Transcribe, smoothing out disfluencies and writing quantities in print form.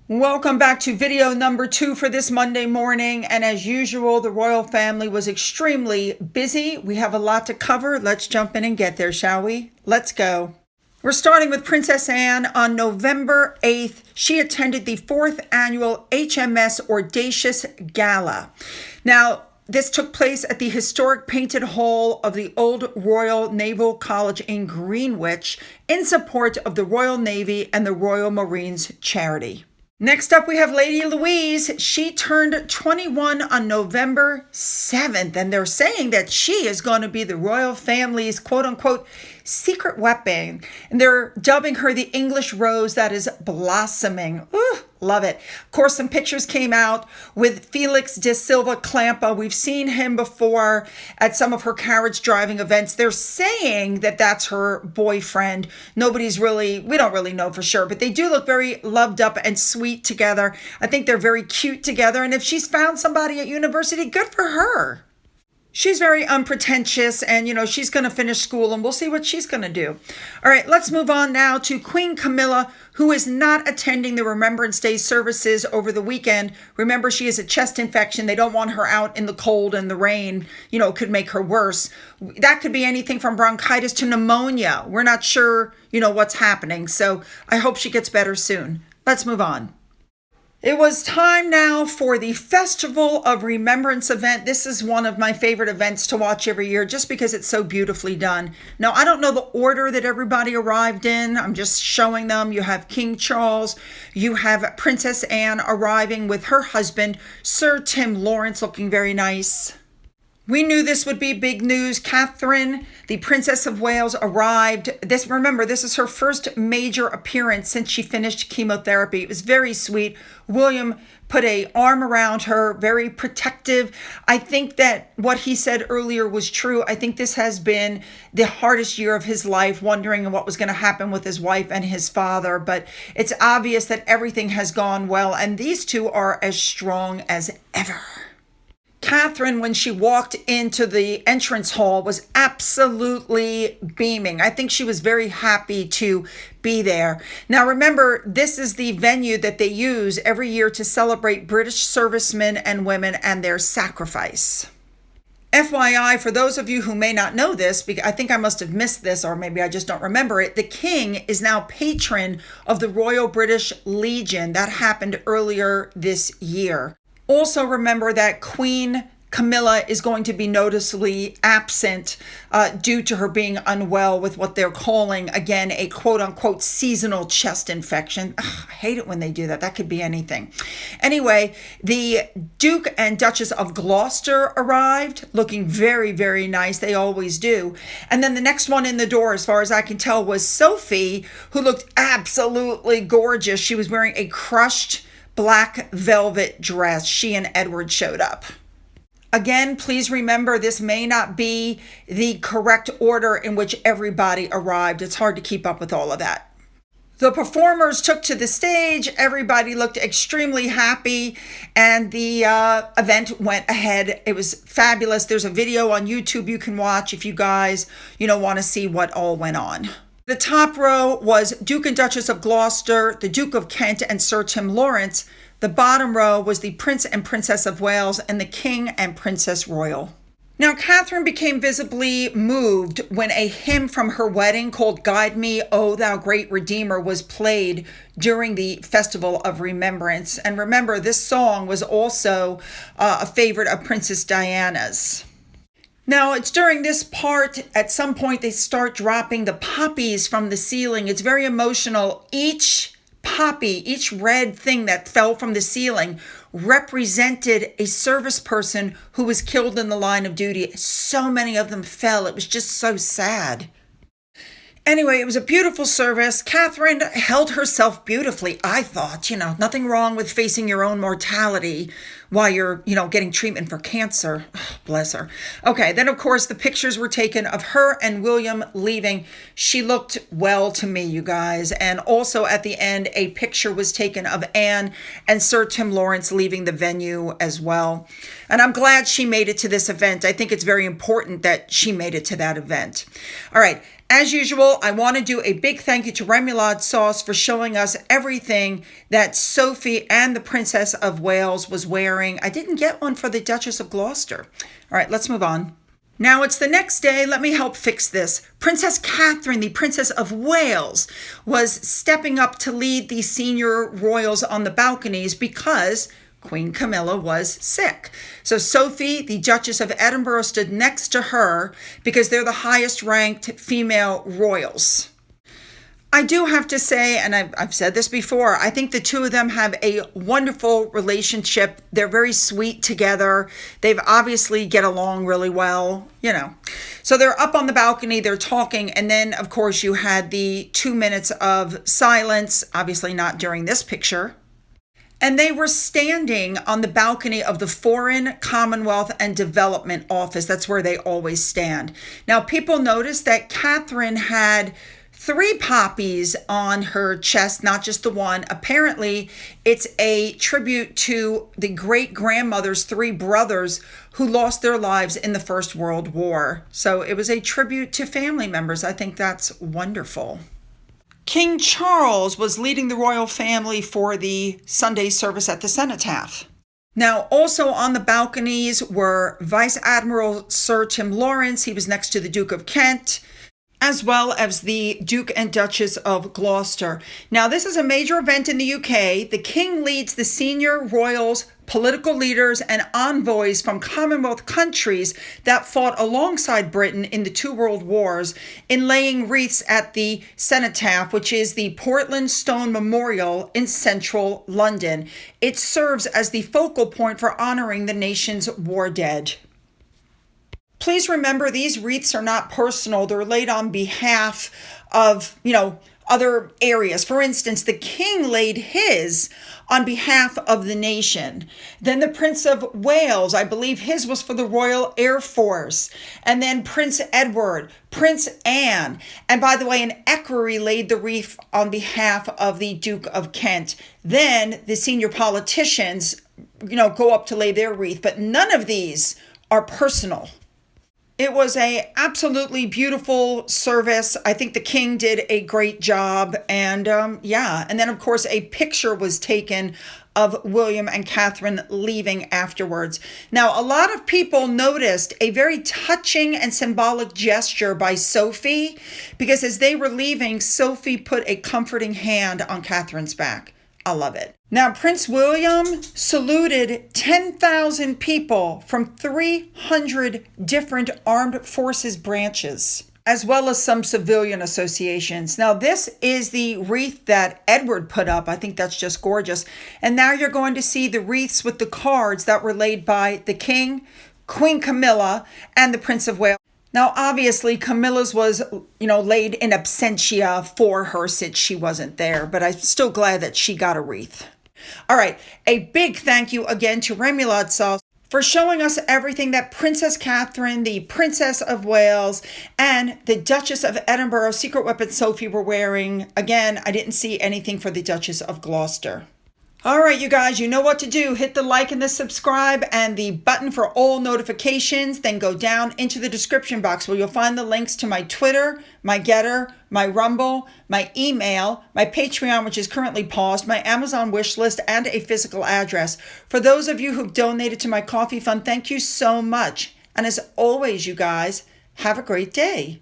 Welcome back to video number 2 for this Monday morning. And as usual, the royal family was extremely busy. We have a lot to cover. Let's jump in and get there, shall we? Let's go. We're starting with Princess Anne. On November 8th, she attended the 4th annual HMS Audacious Gala. Now, this took place at the historic Painted Hall of the Old Royal Naval College in Greenwich in support of the Royal Navy and the Royal Marines charity. Next up, we have Lady Louise. She turned 21 on November 7th, and they're saying that she is going to be the royal family's quote-unquote secret weapon. And they're dubbing her the English rose that is blossoming. Ooh, love it. Of course, some pictures came out with Felix de Silva Clampa. We've seen him before at some of her carriage driving events. They're saying that that's her boyfriend. We don't really know for sure, but they do look very loved up and sweet together. I think they're very cute together. And if she's found somebody at university, good for her. She's very unpretentious and, she's going to finish school and we'll see what she's going to do. All right, let's move on now to Queen Camilla, who is not attending the Remembrance Day services over the weekend. Remember, she has a chest infection. They don't want her out in the cold and the rain. It could make her worse. That could be anything from bronchitis to pneumonia. We're not sure, what's happening. So I hope she gets better soon. Let's move on. It was time now for the Festival of Remembrance event. This is one of my favorite events to watch every year just because it's so beautifully done. Now, I don't know the order that everybody arrived in. I'm just showing them. You have King Charles. You have Princess Anne arriving with her husband, Sir Tim Lawrence, looking very nice. We knew this would be big news. Catherine, the Princess of Wales, arrived. This is her first major appearance since she finished chemotherapy. It was very sweet. William put an arm around her, very protective. I think that what he said earlier was true. I think this has been the hardest year of his life, wondering what was going to happen with his wife and his father. But it's obvious that everything has gone well, and these two are as strong as ever. Catherine, when she walked into the entrance hall, was absolutely beaming. I think she was very happy to be there. Now, remember, this is the venue that they use every year to celebrate British servicemen and women and their sacrifice. FYI, for those of you who may not know this, because I think I must have missed this, or maybe I just don't remember it, the King is now patron of the Royal British Legion. That happened earlier this year. Also remember that Queen Camilla is going to be noticeably absent due to her being unwell with what they're calling, again, a quote-unquote seasonal chest infection. Ugh, I hate it when they do that. That could be anything. Anyway, the Duke and Duchess of Gloucester arrived, looking very, very nice. They always do. And then the next one in the door, as far as I can tell, was Sophie, who looked absolutely gorgeous. She was wearing a crushed black velvet dress. She and Edward showed up. Again, please remember, this may not be the correct order in which everybody arrived. It's hard to keep up with all of that. The performers took to the stage. Everybody looked extremely happy, and the event went ahead. It was fabulous. There's a video on YouTube you can watch if you guys, want to see what all went on. The top row was Duke and Duchess of Gloucester, the Duke of Kent, and Sir Tim Lawrence. The bottom row was the Prince and Princess of Wales and the King and Princess Royal. Now, Catherine became visibly moved when a hymn from her wedding called Guide Me, O Thou Great Redeemer was played during the Festival of Remembrance. And remember, this song was also a favorite of Princess Diana's. Now, it's during this part, at some point, they start dropping the poppies from the ceiling. It's very emotional. Each poppy, each red thing that fell from the ceiling represented a service person who was killed in the line of duty. So many of them fell. It was just so sad. Anyway, it was a beautiful service. Catherine held herself beautifully, I thought. Nothing wrong with facing your own mortality while you're, getting treatment for cancer. Oh, bless her. Okay, then, of course, the pictures were taken of her and William leaving. She looked well to me, you guys. And also at the end, a picture was taken of Anne and Sir Tim Lawrence leaving the venue as well. And I'm glad she made it to this event. I think it's very important that she made it to that event. All right. As usual, I want to do a big thank you to Remoulade Sauce for showing us everything that Sophie and the Princess of Wales was wearing. I didn't get one for the Duchess of Gloucester. All right, let's move on. Now it's the next day. Let me help fix this. Princess Catherine, the Princess of Wales, was stepping up to lead the senior royals on the balconies because Queen Camilla was sick. So Sophie, the Duchess of Edinburgh, stood next to her because they're the highest ranked female royals. I do have to say, and I've said this before, I think the two of them have a wonderful relationship. They're very sweet together. They've obviously get along really well, So they're up on the balcony, they're talking, and then, of course, you had the 2 minutes of silence, obviously not during this picture. And they were standing on the balcony of the Foreign, Commonwealth, and Development Office. That's where they always stand. Now, people noticed that Catherine had 3 poppies on her chest, not just the one. Apparently, it's a tribute to the great-grandmother's 3 brothers who lost their lives in the First World War. So it was a tribute to family members. I think that's wonderful. King Charles was leading the royal family for the Sunday service at the cenotaph. Now, also on the balconies were Vice Admiral Sir Tim Lawrence. He was next to the Duke of Kent, as well as the Duke and Duchess of Gloucester. Now, this is a major event in the UK. The King leads the senior royals, political leaders, and envoys from Commonwealth countries that fought alongside Britain in the 2 world wars in laying wreaths at the cenotaph, which is the Portland Stone Memorial in central London. It serves as the focal point for honoring the nation's war dead. Please remember, these wreaths are not personal. They're laid on behalf of, other areas. For instance, the King laid his on behalf of the nation. Then the Prince of Wales, I believe his was for the Royal Air Force. And then Prince Edward, Prince Anne. And by the way, an equerry laid the wreath on behalf of the Duke of Kent. Then the senior politicians, go up to lay their wreath. But none of these are personal. It was a absolutely beautiful service. I think the King did a great job. And and then of course a picture was taken of William and Catherine leaving afterwards. Now, a lot of people noticed a very touching and symbolic gesture by Sophie, because as they were leaving, Sophie put a comforting hand on Catherine's back. I love it. Now, Prince William saluted 10,000 people from 300 different armed forces branches, as well as some civilian associations. Now, this is the wreath that Edward put up. I think that's just gorgeous. And now you're going to see the wreaths with the cards that were laid by the King, Queen Camilla, and the Prince of Wales. Now, obviously, Camilla's was, laid in absentia for her since she wasn't there, but I'm still glad that she got a wreath. All right, a big thank you again to Remoulade Sauce for showing us everything that Princess Catherine, the Princess of Wales, and the Duchess of Edinburgh, Secret Weapon Sophie were wearing. Again, I didn't see anything for the Duchess of Gloucester. All right, you guys, you know what to do. Hit the like and the subscribe and the button for all notifications. Then go down into the description box where you'll find the links to my Twitter, my Gettr, my Rumble, my email, my Patreon, which is currently paused, my Amazon wish list, and a physical address. For those of you who've donated to my coffee fund, thank you so much. And as always, you guys, have a great day.